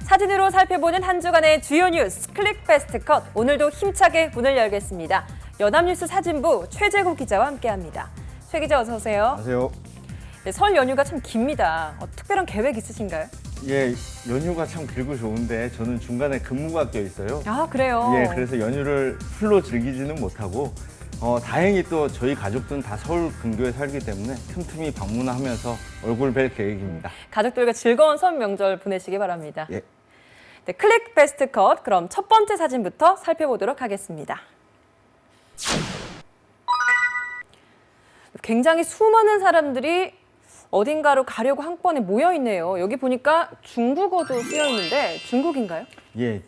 사진으로 살펴보는 한 주간의 주요 뉴스 클릭 패스트 컷. 오늘도 힘차게 문을 열겠습니다. 연합뉴스 사진부 최재국 기자와 함께합니다. 최 기자 어서 오세요. 안녕하세요. 네, 설 연휴가 참 깁니다. 특별한 계획 있으신가요? 예, 연휴가 참 길고 좋은데 저는 중간에 근무가 껴 있어요. 아, 그래요? 예, 그래서 연휴를 풀로 즐기지는 못하고 다행히 또 저희 가족들은 다 서울 근교에 살기 때문에 틈틈이 방문하면서 얼굴 뵐 계획입니다. 가족들과 즐거운 설 명절 보내시기 바랍니다. 예. 네, 클릭 베스트 컷. 그럼 첫 번째 사진부터 살펴보도록 하겠습니다. 굉장히 수많은 사람들이 어딘가로 가려고 한 번에 모여 있네요. 여기 보니까 중국어도 쓰여 있는데 중국인가요? 예,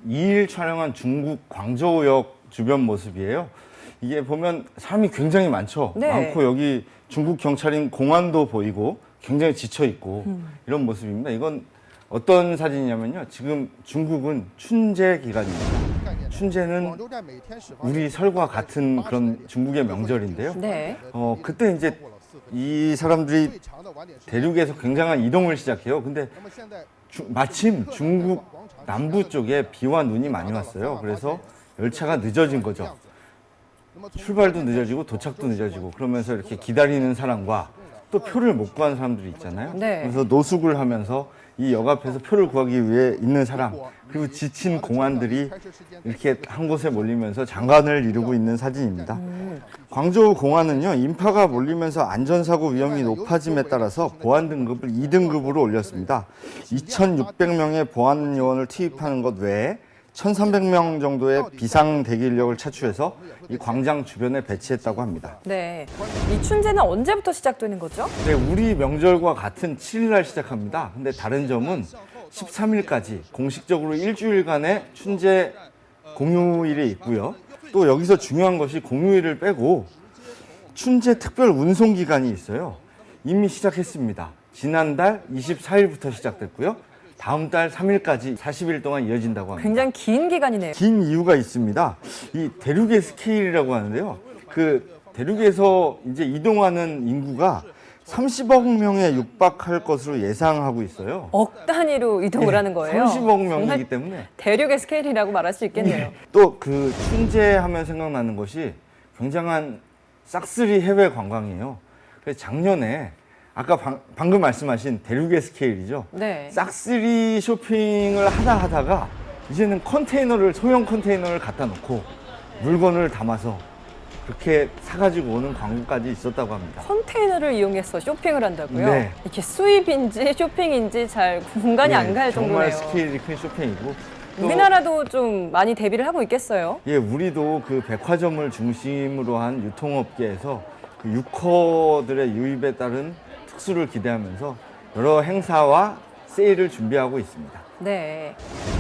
2일 촬영한 중국 광저우역 주변 모습이에요. 이게 보면 사람이 굉장히 많죠. 네. 많고 여기 중국 경찰인 공안도 보이고 굉장히 지쳐 있고 이런 모습입니다. 이건 어떤 사진이냐면요. 지금 중국은 춘제 기간입니다. 춘제는 우리 설과 같은 그런 중국의 명절인데요. 네. 그때 이제 이 사람들이 대륙에서 굉장한 이동을 시작해요. 근데 마침 중국 남부 쪽에 비와 눈이 많이 왔어요. 그래서 열차가 늦어진 거죠. 출발도 늦어지고 도착도 늦어지고 그러면서 이렇게 기다리는 사람과 또 표를 못 구한 사람들이 있잖아요. 네. 그래서 노숙을 하면서 이 역 앞에서 표를 구하기 위해 있는 사람 그리고 지친 공안들이 이렇게 한 곳에 몰리면서 장관을 이루고 있는 사진입니다. 광저우 공안은요, 인파가 몰리면서 안전사고 위험이 높아짐에 따라서 보안 등급을 2등급으로 올렸습니다. 2,600명의 보안 요원을 투입하는 것 외에 1,300명 정도의 비상 대기 인력을 차출해서 이 광장 주변에 배치했다고 합니다. 네. 이 춘제는 언제부터 시작되는 거죠? 네, 우리 명절과 같은 7일 날 시작합니다. 근데 다른 점은 13일까지 공식적으로 일주일간의 춘제 공휴일이 있고요. 또 여기서 중요한 것이 공휴일을 빼고 춘제 특별 운송 기간이 있어요. 이미 시작했습니다. 지난달 24일부터 시작됐고요. 다음 달 3일까지 40일 동안 이어진다고 합니다. 굉장히 긴 기간이네요. 긴 이유가 있습니다. 이 대륙의 스케일이라고 하는데요. 그 대륙에서 이제 이동하는 인구가 30억 명에 육박할 것으로 예상하고 있어요. 억 단위로 이동을 하는 거예요. 30억 명이기 정말 때문에. 대륙의 스케일이라고 말할 수 있겠네요. 또 그 춘제하면 생각나는 것이 굉장한 싹쓸이 해외 관광이에요. 그래서 작년에 아까 방금 말씀하신 대륙의 스케일이죠. 네. 싹쓸이 쇼핑을 하다가 이제는 소형 컨테이너를 갖다 놓고 물건을 담아서 그렇게 사가지고 오는 광고까지 있었다고 합니다. 컨테이너를 이용해서 쇼핑을 한다고요? 네. 이게 수입인지 쇼핑인지 잘 공간이 안 갈 정도네요. 정말 스케일이 큰 쇼핑이고. 또 우리나라도 좀 많이 대비를 하고 있겠어요? 예, 우리도 그 백화점을 중심으로 한 유통업계에서 그 유커들의 유입에 따른 특수를 기대하면서 여러 행사와 세일을 준비하고 있습니다. 네.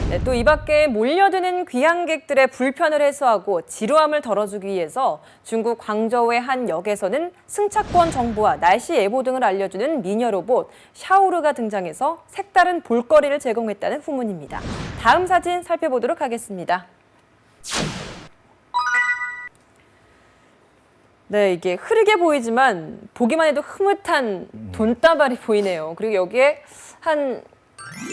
네, 또 이 밖에 몰려드는 귀향객들의 불편을 해소하고 지루함을 덜어주기 위해서 중국 광저우의 한 역에서는 승차권 정보와 날씨 예보 등을 알려주는 미녀 로봇 샤오르가 등장해서 색다른 볼거리를 제공했다는 후문입니다. 다음 사진 살펴보도록 하겠습니다. 네, 이게 흐리게 보이지만 보기만 해도 흐뭇한 돈다발이 보이네요. 그리고 여기에 한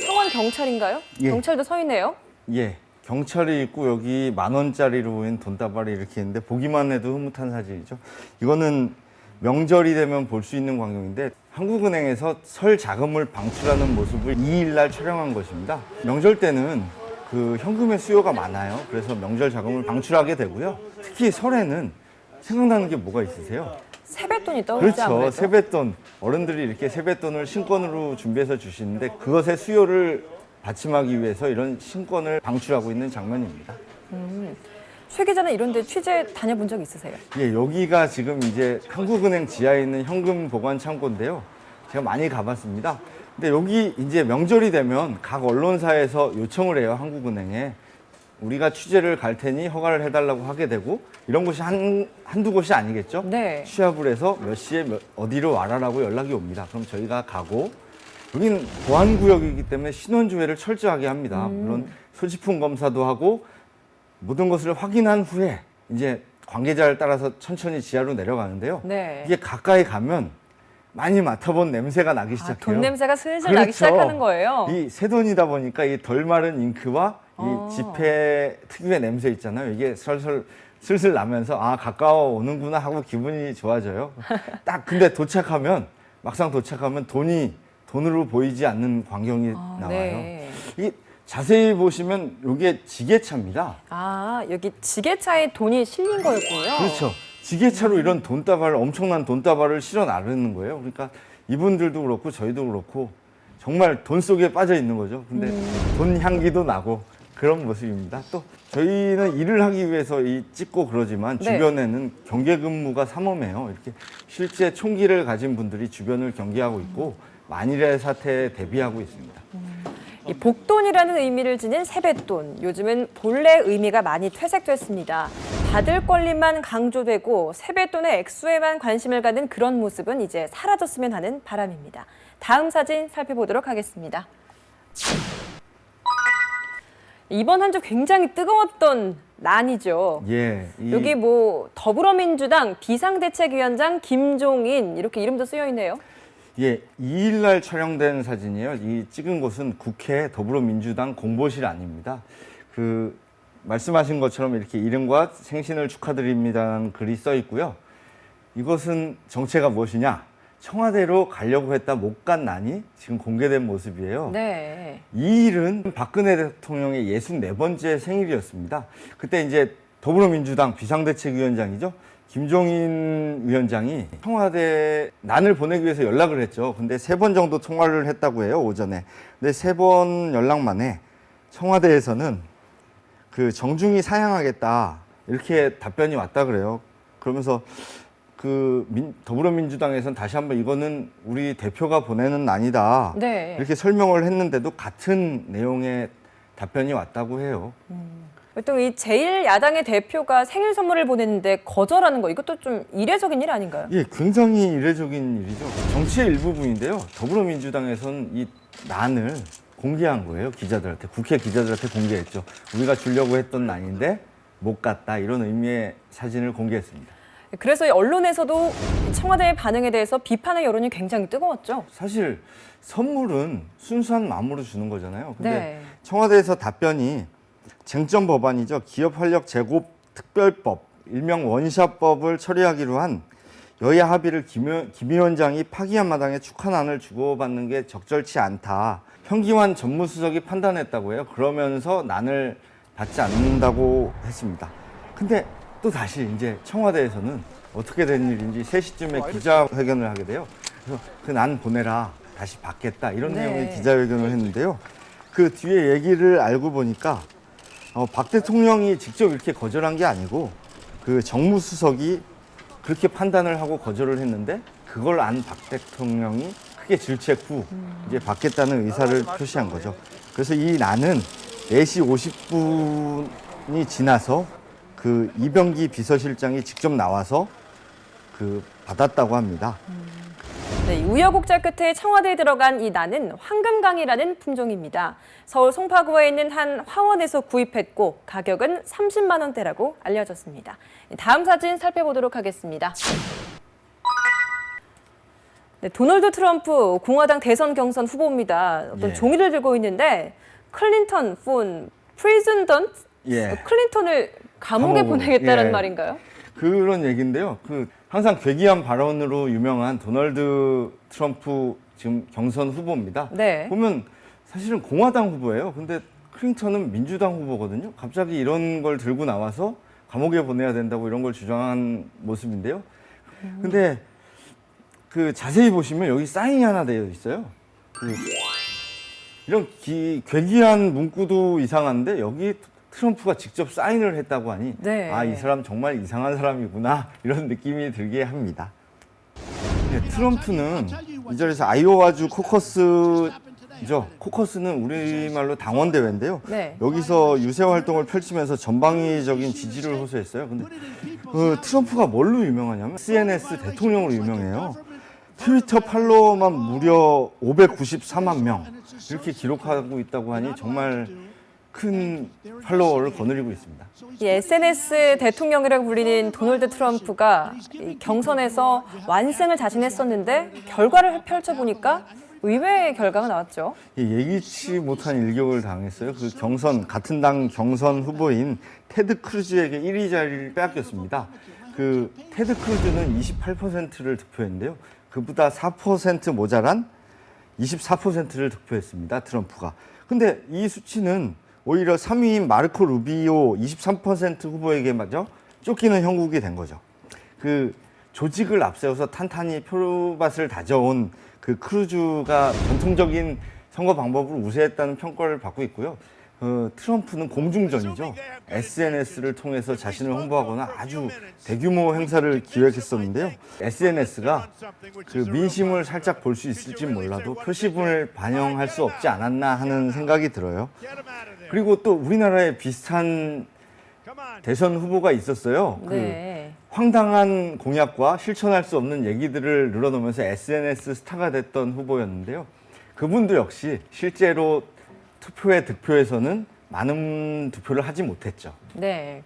성원 경찰인가요? 예. 경찰도 서 있네요. 예, 경찰이 있고 여기 10,000원짜리로 보이는 돈다발이 이렇게 있는데 보기만 해도 흐뭇한 사진이죠. 이거는 명절이 되면 볼 수 있는 광경인데 한국은행에서 설 자금을 방출하는 모습을 2일 날 촬영한 것입니다. 명절 때는 그 현금의 수요가 많아요. 그래서 명절 자금을 방출하게 되고요. 특히 설에는 생각나는 게 뭐가 있으세요? 세뱃돈이 떠오르지 그렇죠. 아무래도. 세뱃돈. 어른들이 이렇게 세뱃돈을 신권으로 준비해서 주시는데 그것의 수요를 받침하기 위해서 이런 신권을 방출하고 있는 장면입니다. 최 기자는 이런 데 취재 다녀본 적 있으세요? 예, 여기가 지금 이제 한국은행 지하에 있는 현금 보관 창고인데요. 제가 많이 가봤습니다. 근데 여기 이제 명절이 되면 각 언론사에서 요청을 해요, 한국은행에. 우리가 취재를 갈 테니 허가를 해달라고 하게 되고 이런 곳이 한두 곳이 아니겠죠? 네. 취합을 해서 몇 시에 어디로 와라라고 연락이 옵니다. 그럼 저희가 가고 여기는 보안구역이기 때문에 신원조회를 철저하게 합니다. 물론 소지품 검사도 하고 모든 것을 확인한 후에 이제 관계자를 따라서 천천히 지하로 내려가는데요. 네. 이게 가까이 가면 많이 맡아본 냄새가 나기 아, 시작해요. 돈 냄새가 슬슬 그렇죠. 나기 시작하는 거예요. 이 새 돈이다 보니까 이 덜 마른 잉크와 어. 이 지폐 특유의 냄새 있잖아요. 이게 슬슬 나면서 아 가까워 오는구나 하고 기분이 좋아져요. 딱 근데 막상 도착하면 돈으로 보이지 않는 광경이 나와요. 네. 이 자세히 보시면 이게 지게차입니다. 아, 여기 지게차에 돈이 실린 거였군요. 그렇죠. 지게차로 이런 엄청난 돈다발을 실어 나르는 거예요. 그러니까 이분들도 그렇고 저희도 그렇고 정말 돈 속에 빠져 있는 거죠. 근데 돈 향기도 나고 그런 모습입니다. 또 저희는 일을 하기 위해서 찍고 그러지만 네. 주변에는 경계 근무가 삼엄해요. 이렇게 실제 총기를 가진 분들이 주변을 경계하고 있고 만일의 사태에 대비하고 있습니다. 이 복돈이라는 의미를 지닌 세뱃돈, 요즘은 본래 의미가 많이 퇴색됐습니다. 받을 권리만 강조되고 세뱃돈의 액수에만 관심을 갖는 그런 모습은 이제 사라졌으면 하는 바람입니다. 다음 사진 살펴보도록 하겠습니다. 이번 한 주 굉장히 뜨거웠던 난이죠. 예, 여기 더불어민주당 비상대책위원장 김종인 이렇게 이름도 쓰여 있네요. 예, 2일 날 촬영된 사진이에요. 이 찍은 곳은 국회 더불어민주당 공보실 안입니다. 말씀하신 것처럼 이렇게 이름과 생신을 축하드립니다라는 글이 써 있고요. 이것은 정체가 무엇이냐? 청와대로 가려고 했다 못 간 난이 지금 공개된 모습이에요. 네. 이 일은 박근혜 대통령의 64번째 생일이었습니다. 그때 이제 더불어민주당 비상대책위원장이죠. 김종인 위원장이 청와대 난을 보내기 위해서 연락을 했죠. 근데 3번 정도 통화를 했다고 해요, 오전에. 근데 3번 연락 만에 청와대에서는 정중히 사양하겠다 이렇게 답변이 왔다 그래요. 그러면서 더불어민주당에서는 다시 한번 이거는 우리 대표가 보내는 난이다 네. 이렇게 설명을 했는데도 같은 내용의 답변이 왔다고 해요. 또 이 제1야당의 대표가 생일 선물을 보냈는데 거절하는 거 이것도 좀 이례적인 일 아닌가요? 예, 굉장히 이례적인 일이죠. 정치의 일부분인데요. 더불어민주당에서는 이 난을 공개한 거예요. 기자들한테. 국회 기자들한테 공개했죠. 우리가 주려고 했던 난인데 못 갔다 이런 의미의 사진을 공개했습니다. 그래서 언론에서도 청와대의 반응에 대해서 비판의 여론이 굉장히 뜨거웠죠. 사실 선물은 순수한 마음으로 주는 거잖아요. 근데 네. 청와대에서 답변이 쟁점 법안이죠. 기업 활력 제고 특별법, 일명 원샷법을 처리하기로 한 여야 합의를 김 위원장이 파기한 마당에 축하난을 주고받는 게 적절치 않다. 현기환 전무수석이 판단했다고 해요. 그러면서 난을 받지 않는다고 했습니다. 근데 또 다시 이제 청와대에서는 어떻게 된 일인지 3시쯤에 기자회견을 하게 돼요. 그래서 그 난 보내라. 다시 받겠다. 이런 네. 내용의 기자회견을 했는데요. 그 뒤에 얘기를 알고 보니까 박 대통령이 직접 이렇게 거절한 게 아니고 정무수석이 그렇게 판단을 하고 거절을 했는데 그걸 안 박 대통령이 크게 질책 후 이제 받겠다는 의사를 표시한 거죠. 그래서 이 난은 4시 50분이 지나서 이병기 비서실장이 직접 나와서 받았다고 합니다. 네, 우여곡절 끝에 청와대에 들어간 이 난은 황금강이라는 품종입니다. 서울 송파구에 있는 한 화원에서 구입했고 가격은 30만 원대라고 알려졌습니다. 다음 사진 살펴보도록 하겠습니다. 네, 도널드 트럼프 공화당 대선 경선 후보입니다. 어떤 예. 종이를 들고 있는데 클린턴 폰 프리즌던트 예. 클린턴을 감옥에 보내겠다는 예. 말인가요? 그런 얘기인데요. 항상 괴기한 발언으로 유명한 도널드 트럼프 지금 경선 후보입니다. 네. 보면 사실은 공화당 후보예요. 근데 클린턴은 민주당 후보거든요. 갑자기 이런 걸 들고 나와서 감옥에 보내야 된다고 이런 걸 주장한 모습인데요. 근데 자세히 보시면 여기 사인이 하나 되어 있어요. 이런 괴기한 문구도 이상한데 여기 트럼프가 직접 사인을 했다고 하니 네. 아, 이 사람 정말 이상한 사람이구나 이런 느낌이 들게 합니다. 네, 트럼프는 이 자리에서 아이오와주 코커스죠. 코커스는 우리말로 당원대회인데요. 네. 여기서 유세 활동을 펼치면서 전방위적인 지지를 호소했어요. 근데 트럼프가 뭘로 유명하냐면 SNS 대통령으로 유명해요. 트위터 팔로워만 무려 594만 명 이렇게 기록하고 있다고 하니 정말 큰 팔로워를 거느리고 있습니다. 이 SNS 대통령이라고 불리는 도널드 트럼프가 이 경선에서 완승을 자신했었는데 결과를 펼쳐보니까 의외의 결과가 나왔죠. 예기치 못한 일격을 당했어요. 그 같은 당 경선 후보인 테드 크루즈에게 1위 자리를 빼앗겼습니다. 그 테드 크루즈는 28%를 득표했는데요. 그보다 4% 모자란 24%를 득표했습니다. 트럼프가. 근데 이 수치는 오히려 3위인 마르코 루비오 23% 후보에게마저 쫓기는 형국이 된 거죠. 그 조직을 앞세워서 탄탄히 표밭을 다져온 그 크루즈가 전통적인 선거 방법을 우세했다는 평가를 받고 있고요. 트럼프는 공중전이죠. SNS를 통해서 자신을 홍보하거나 아주 대규모 행사를 기획했었는데요. SNS가 그 민심을 살짝 볼 수 있을지 몰라도 표시분을 반영할 수 없지 않았나 하는 생각이 들어요. 그리고 또 우리나라에 비슷한 대선 후보가 있었어요. 네. 황당한 공약과 실천할 수 없는 얘기들을 늘어놓으면서 SNS 스타가 됐던 후보였는데요. 그분도 역시 실제로 투표의 득표에서는 많은 득표를 하지 못했죠. 네.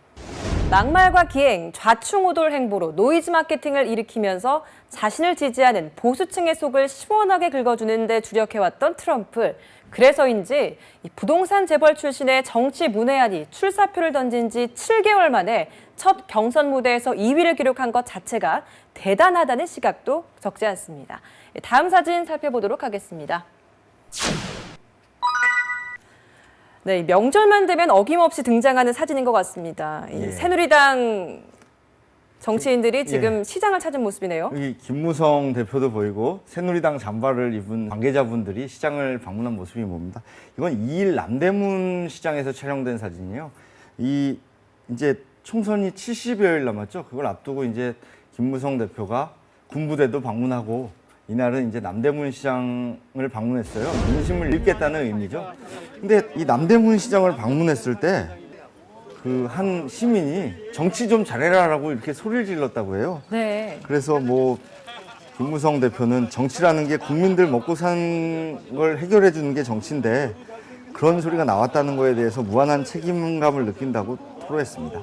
막말과 기행, 좌충우돌 행보로 노이즈 마케팅을 일으키면서 자신을 지지하는 보수층의 속을 시원하게 긁어주는 데 주력해왔던 트럼프. 그래서인지 이 부동산 재벌 출신의 정치 문외한이 출사표를 던진 지 7개월 만에 첫 경선 무대에서 2위를 기록한 것 자체가 대단하다는 시각도 적지 않습니다. 다음 사진 살펴보도록 하겠습니다. 네, 명절만 되면 어김없이 등장하는 사진인 것 같습니다. 이 예. 새누리당 정치인들이 지금 시장을 찾은 모습이네요. 여기 김무성 대표도 보이고 새누리당 잠바를 입은 관계자분들이 시장을 방문한 모습이 봅니다. 이건 2일 남대문 시장에서 촬영된 사진이에요. 이제 총선이 70여일 남았죠. 그걸 앞두고 이제 김무성 대표가 군부대도 방문하고 이날은 이제 남대문 시장을 방문했어요. 민심을 읽겠다는 의미죠. 근데 이 남대문 시장을 방문했을 때 그 한 시민이 정치 좀 잘해라라고 이렇게 소리를 질렀다고 해요. 네. 그래서 뭐 김무성 대표는 정치라는 게 국민들 먹고 사는 걸 해결해 주는 게 정치인데 그런 소리가 나왔다는 거에 대해서 무한한 책임감을 느낀다고 토로했습니다.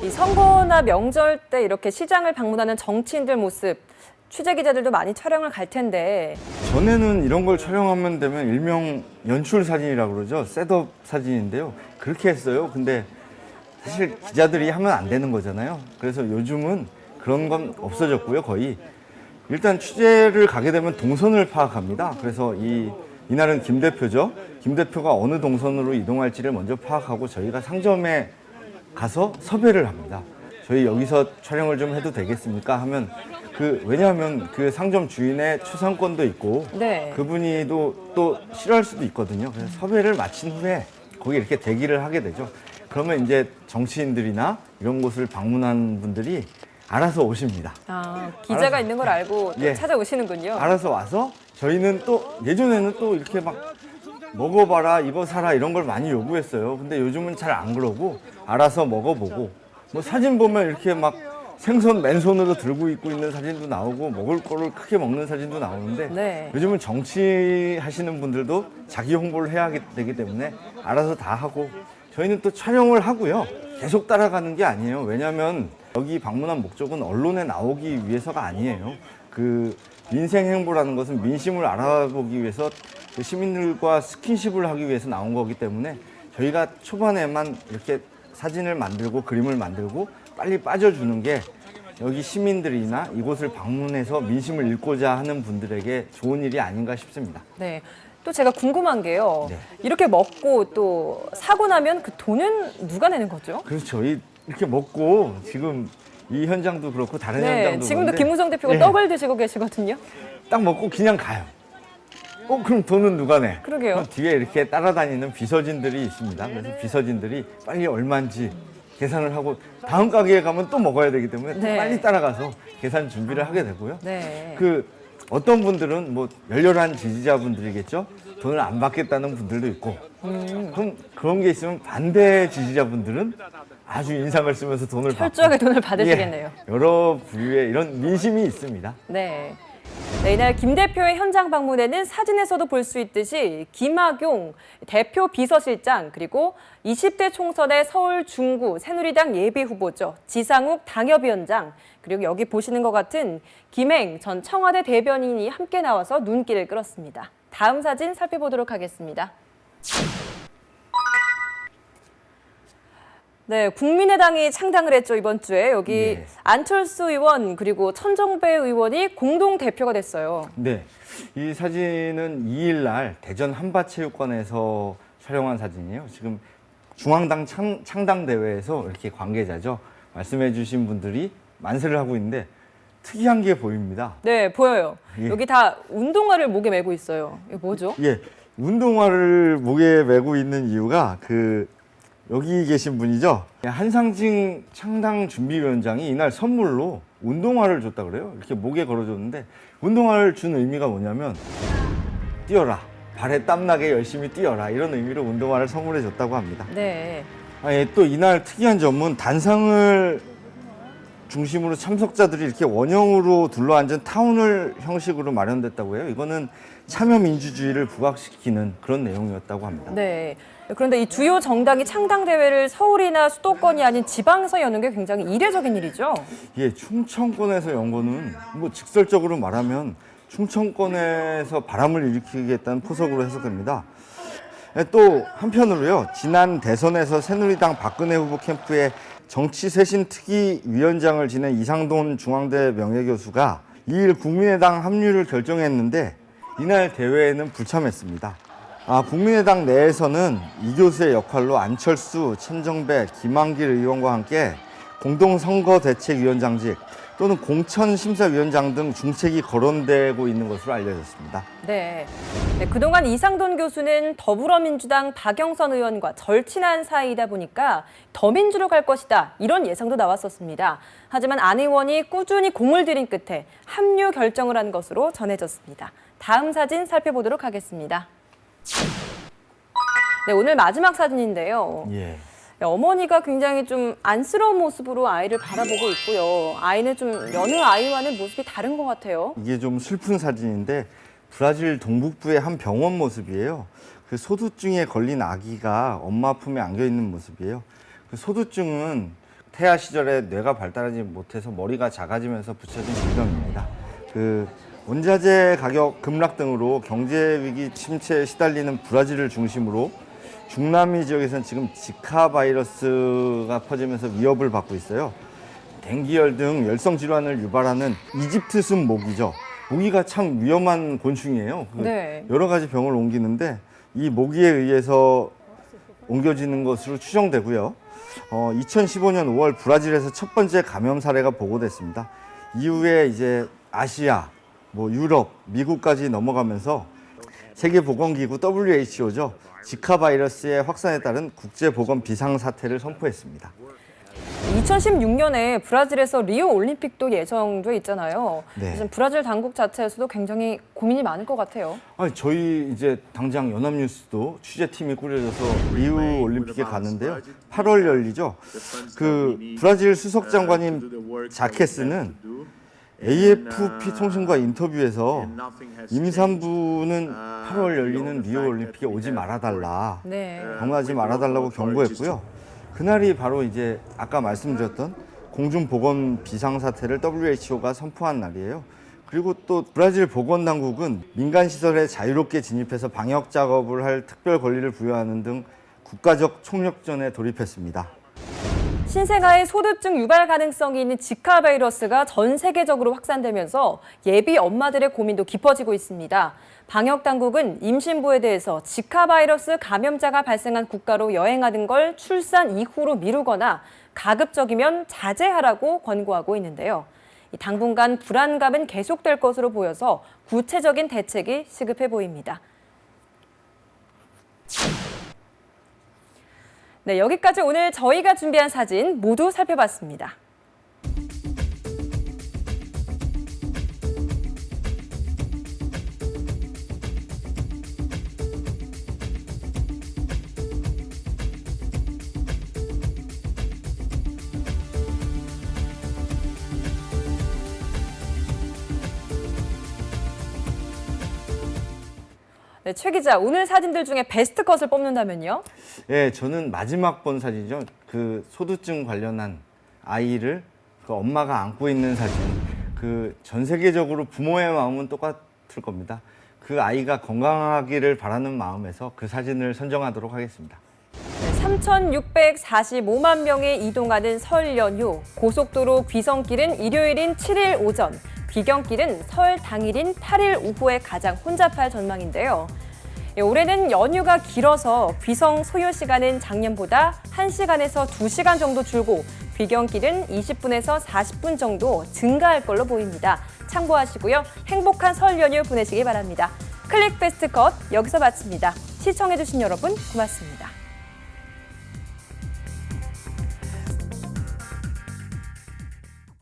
이 선거나 명절 때 이렇게 시장을 방문하는 정치인들 모습, 취재 기자들도 많이 촬영을 갈 텐데. 전에는 이런 걸 촬영하면 되면 일명 연출 사진이라고 그러죠. 셋업 사진인데요. 그렇게 했어요. 근데 사실 기자들이 하면 안 되는 거잖아요. 그래서 요즘은 그런 건 없어졌고요. 거의. 일단 취재를 가게 되면 동선을 파악합니다. 그래서 이날은 김 대표죠. 김 대표가 어느 동선으로 이동할지를 먼저 파악하고 저희가 상점에 가서 섭외를 합니다. 저희 여기서 촬영을 좀 해도 되겠습니까? 하면 왜냐하면 그 상점 주인의 추상권도 있고 네. 그분이 또 싫어할 수도 있거든요. 그래서 섭외를 마친 후에 거기 이렇게 대기를 하게 되죠. 그러면 이제 정치인들이나 이런 곳을 방문한 분들이 알아서 오십니다. 아, 기자가 있는 걸 알고 또 예. 찾아오시는군요. 알아서 와서 저희는 또 예전에는 또 이렇게 막 먹어봐라 이거 사라 이런 걸 많이 요구했어요. 근데 요즘은 잘 안 그러고 알아서 먹어보고 뭐 사진 보면 이렇게 막 생선 맨손으로 들고 있고 있는 사진도 나오고 먹을 거를 크게 먹는 사진도 나오는데 네. 요즘은 정치하시는 분들도 자기 홍보를 해야 되기 때문에 알아서 다 하고 저희는 또 촬영을 하고요. 계속 따라가는 게 아니에요. 왜냐하면 여기 방문한 목적은 언론에 나오기 위해서가 아니에요. 그 민생 행보라는 것은 민심을 알아보기 위해서 그 시민들과 스킨십을 하기 위해서 나온 거기 때문에 저희가 초반에만 이렇게 사진을 만들고 그림을 만들고 빨리 빠져주는 게 여기 시민들이나 이곳을 방문해서 민심을 읽고자 하는 분들에게 좋은 일이 아닌가 싶습니다. 네. 또 제가 궁금한 게요. 네. 이렇게 먹고 또 사고 나면 그 돈은 누가 내는 거죠? 그렇죠. 이렇게 먹고 지금 이 현장도 그렇고 다른 네. 현장도 지금도 그런데 김무성 대표가 예, 떡을 드시고 계시거든요. 딱 먹고 그냥 가요. 그럼 돈은 누가 내? 그러게요. 그럼 뒤에 이렇게 따라다니는 비서진들이 있습니다. 그래서 비서진들이 빨리 얼마인지 계산을 하고 다음 가게에 가면 또 먹어야 되기 때문에 또 네. 빨리 따라가서 계산 준비를 하게 되고요. 네. 어떤 분들은 뭐 열렬한 지지자분들이겠죠. 돈을 안 받겠다는 분들도 있고. 그럼 그런 게 있으면 반대 지지자분들은 아주 인상을 쓰면서 돈을 받고. 철저하게 돈을 받으시겠네요. 예, 여러 부류의 이런 민심이 있습니다. 네. 네, 이날 김 대표의 현장 방문에는 사진에서도 볼 수 있듯이 김학용 대표 비서실장 그리고 20대 총선의 서울 중구 새누리당 예비후보죠. 지상욱 당협위원장 그리고 여기 보시는 것 같은 김행 전 청와대 대변인이 함께 나와서 눈길을 끌었습니다. 다음 사진 살펴보도록 하겠습니다. 네, 국민의당이 창당을 했죠, 이번 주에. 여기 네. 안철수 의원 그리고 천정배 의원이 공동 대표가 됐어요. 네, 이 사진은 2일 날 대전 한밭체육관에서 촬영한 사진이에요. 지금 중앙당 창당 대회에서 이렇게 관계자죠. 말씀해 주신 분들이 만세를 하고 있는데 특이한 게 보입니다. 네, 보여요. 예. 여기 다 운동화를 목에 메고 있어요. 이거 뭐죠? 예, 운동화를 목에 메고 있는 이유가 여기 계신 분이죠. 한상징 창당 준비위원장이 이날 선물로 운동화를 줬다 그래요. 이렇게 목에 걸어줬는데 운동화를 준 의미가 뭐냐면 뛰어라. 발에 땀나게 열심히 뛰어라. 이런 의미로 운동화를 선물해 줬다고 합니다. 네. 또 이날 특이한 점은 단상을 중심으로 참석자들이 이렇게 원형으로 둘러앉은 타운홀 형식으로 마련됐다고 해요. 이거는 참여민주주의를 부각시키는 그런 내용이었다고 합니다. 네. 그런데 이 주요 정당이 창당 대회를 서울이나 수도권이 아닌 지방에서 여는 게 굉장히 이례적인 일이죠. 예, 충청권에서 연 거는 뭐 직설적으로 말하면 충청권에서 바람을 일으키겠다는 포석으로 해석됩니다. 또 한편으로요, 지난 대선에서 새누리당 박근혜 후보 캠프의 정치쇄신 특위위원장을 지낸 이상돈 중앙대 명예교수가 2일 국민의당 합류를 결정했는데 이날 대회에는 불참했습니다. 국민의당 내에서는 이 교수의 역할로 안철수, 천정배, 김한길 의원과 함께 공동선거대책위원장직 또는 공천심사위원장 등 중책이 거론되고 있는 것으로 알려졌습니다. 네. 그동안 이상돈 교수는 더불어민주당 박영선 의원과 절친한 사이이다 보니까 더민주로 갈 것이다 이런 예상도 나왔었습니다. 하지만 안 의원이 꾸준히 공을 들인 끝에 합류 결정을 한 것으로 전해졌습니다. 다음 사진 살펴보도록 하겠습니다. 네, 오늘 마지막 사진인데요. 예. 어머니가 굉장히 좀 안쓰러운 모습으로 아이를 바라보고 있고요. 아이는 좀 여느 아이와는 모습이 다른 것 같아요. 이게 좀 슬픈 사진인데 브라질 동북부의 한 병원 모습이에요. 그 소두증에 걸린 아기가 엄마 품에 안겨 있는 모습이에요. 그 소두증은 태아 시절에 뇌가 발달하지 못해서 머리가 작아지면서 붙여진 질병입니다. 원자재 가격 급락 등으로 경제 위기 침체에 시달리는 브라질을 중심으로 중남미 지역에서는 지금 지카 바이러스가 퍼지면서 위협을 받고 있어요. 댕기열 등 열성 질환을 유발하는 이집트순 모기죠. 모기가 참 위험한 곤충이에요. 네. 여러 가지 병을 옮기는데 이 모기에 의해서 옮겨지는 것으로 추정되고요. 2015년 5월 브라질에서 첫 번째 감염 사례가 보고됐습니다. 이후에 이제 아시아, 유럽, 미국까지 넘어가면서 세계보건기구 WHO죠. 지카 바이러스의 확산에 따른 국제보건 비상사태를 선포했습니다. 2016년에 브라질에서 리우 올림픽도 예정돼 있잖아요. 네. 지금 브라질 당국 자체에서도 굉장히 고민이 많을 것 같아요. 저희 이제 당장 연합뉴스도 취재팀이 꾸려져서 리우 올림픽에 가는데요. 8월 열리죠. 브라질 수석장관인 자케스는 AFP 통신과 인터뷰에서 임산부는 8월 열리는 리우 올림픽에 오지 말아달라, 네. 방문하지 말아달라고 경고했고요. 그날이 바로 이제 아까 말씀드렸던 공중보건 비상사태를 WHO가 선포한 날이에요. 그리고 또 브라질 보건당국은 민간시설에 자유롭게 진입해서 방역 작업을 할 특별 권리를 부여하는 등 국가적 총력전에 돌입했습니다. 신생아의 소두증 유발 가능성이 있는 지카 바이러스가 전 세계적으로 확산되면서 예비 엄마들의 고민도 깊어지고 있습니다. 방역 당국은 임신부에 대해서 지카 바이러스 감염자가 발생한 국가로 여행하는 걸 출산 이후로 미루거나 가급적이면 자제하라고 권고하고 있는데요. 당분간 불안감은 계속될 것으로 보여서 구체적인 대책이 시급해 보입니다. 네, 여기까지 오늘 저희가 준비한 사진 모두 살펴봤습니다. 네, 최 기자, 오늘 사진들 중에 베스트 컷을 뽑는다면요? 예, 저는 마지막 본 사진이죠. 그 소두증 관련한 아이를 그 엄마가 안고 있는 사진. 그 전 세계적으로 부모의 마음은 똑같을 겁니다. 그 아이가 건강하기를 바라는 마음에서 그 사진을 선정하도록 하겠습니다. 3,645만 명이 이동하는 설 연휴. 고속도로 귀성길은 일요일인 7일 오전, 귀경길은 설 당일인 8일 오후에 가장 혼잡할 전망인데요. 올해는 연휴가 길어서 귀성 소요 시간은 작년보다 1시간에서 2시간 정도 줄고 귀경길은 20분에서 40분 정도 증가할 걸로 보입니다. 참고하시고요. 행복한 설 연휴 보내시기 바랍니다. 클릭 베스트 컷 여기서 마칩니다. 시청해주신 여러분 고맙습니다.